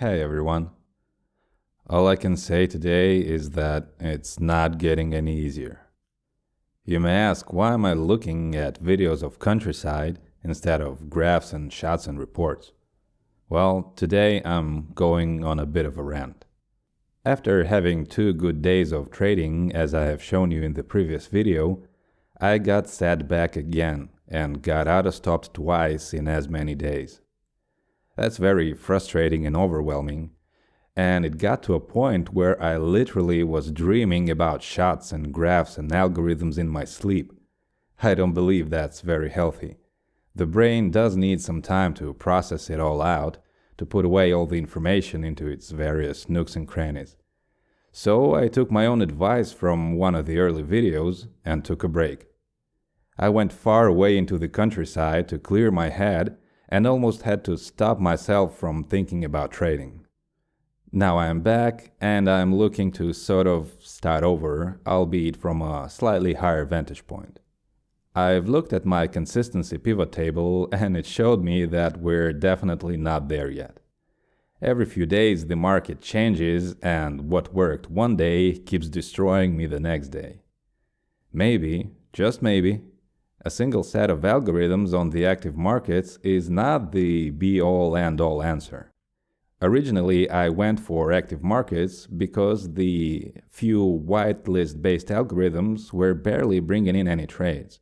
Hey everyone. All I can say today is that it's not getting any easier. You may ask, why am I looking at videos of countryside instead of graphs and shots and reports? Well, today I'm going on a bit of a rant. After having 2 good days of trading, as I have shown you in the previous video, I got set back again and got out-of-stopped twice in as many days. That's very frustrating and overwhelming, and it got to a point where I literally was dreaming about shots and graphs and algorithms in my sleep. I don't believe that's very healthy. The brain does need some time to process it all out, to put away all the information into its various nooks and crannies. So I took my own advice from one of the early videos and took a break. I went far away into the countryside to clear my head and almost had to stop myself from thinking about trading. Now I am back and I'm looking to sort of start over, albeit from a slightly higher vantage point. I've looked at my consistency pivot table and it showed me that we're definitely not there yet. Every few days the market changes and what worked one day keeps destroying me the next day. Maybe, just maybe, a single set of algorithms on the active markets is not the be-all end-all answer. Originally, I went for active markets because the few whitelist-based algorithms were barely bringing in any trades.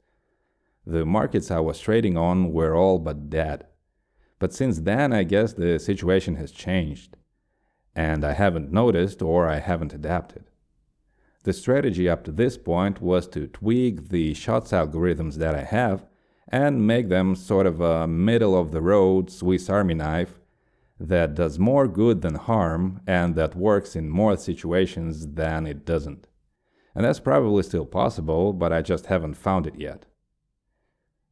The markets I was trading on were all but dead. But since then, I guess the situation has changed. And I haven't noticed or I haven't adapted. The strategy up to this point was to tweak the shots algorithms that I have and make them sort of a middle-of-the-road Swiss Army knife that does more good than harm and that works in more situations than it doesn't. And that's probably still possible, but I just haven't found it yet.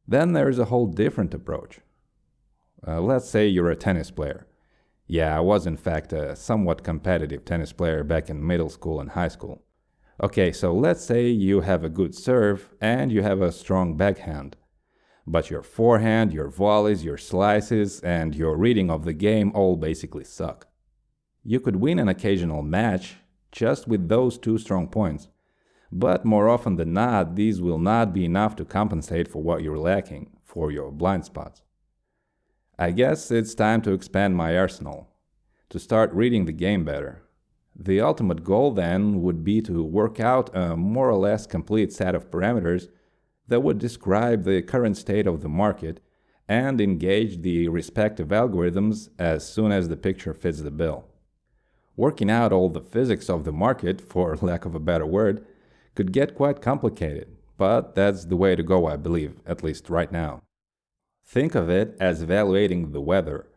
Then there's a whole different approach. Let's say you're a tennis player. Yeah, I was in fact a somewhat competitive tennis player back in middle school and high school. Okay, so let's say you have a good serve and you have a strong backhand. But your forehand, your volleys, your slices, and your reading of the game all basically suck. You could win an occasional match just with those 2 strong points. But more often than not, these will not be enough to compensate for what you're lacking, for your blind spots. I guess it's time to expand my arsenal, to start reading the game better. The ultimate goal then would be to work out a more or less complete set of parameters that would describe the current state of the market and engage the respective algorithms as soon as the picture fits the bill. Working out all the physics of the market, for lack of a better word, could get quite complicated, but that's the way to go, I believe, at least right now. Think of it as evaluating the weather,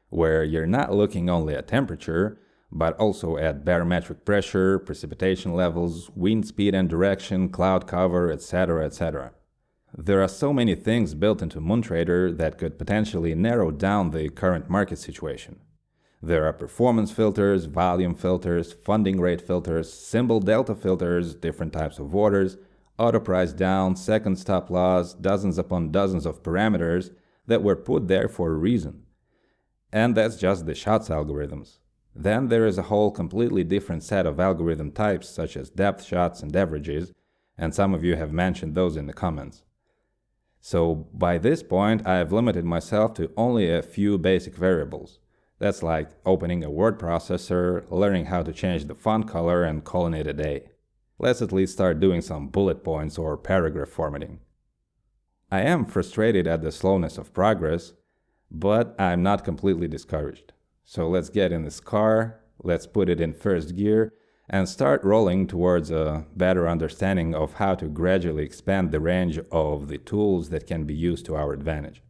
where you're not looking only at temperature, but also at barometric pressure, precipitation levels, wind speed and direction, cloud cover, etc., etc. There are so many things built into MoonTrader that could potentially narrow down the current market situation. There are performance filters, volume filters, funding rate filters, symbol delta filters, different types of orders, auto price down, second stop loss, dozens upon dozens of parameters that were put there for a reason. And that's just the shots algorithms. Then there is a whole completely different set of algorithm types such as depth shots and averages, and some of you have mentioned those in the comments. So by this point I have limited myself to only a few basic variables. That's like opening a word processor, learning how to change the font color and calling it a day. Let's at least start doing some bullet points or paragraph formatting. I am frustrated at the slowness of progress, but I'm not completely discouraged. So let's get in this car, let's put it in first gear, and start rolling towards a better understanding of how to gradually expand the range of the tools that can be used to our advantage.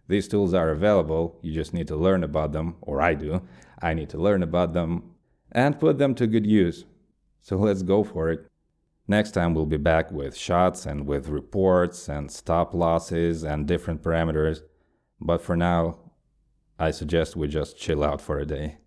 These tools are available, you just need to learn about them, or I do. I need to learn about them and put them to good use. So let's go for it. Next time we'll be back with shots and with reports and stop losses and different parameters. But for now, I suggest we just chill out for a day.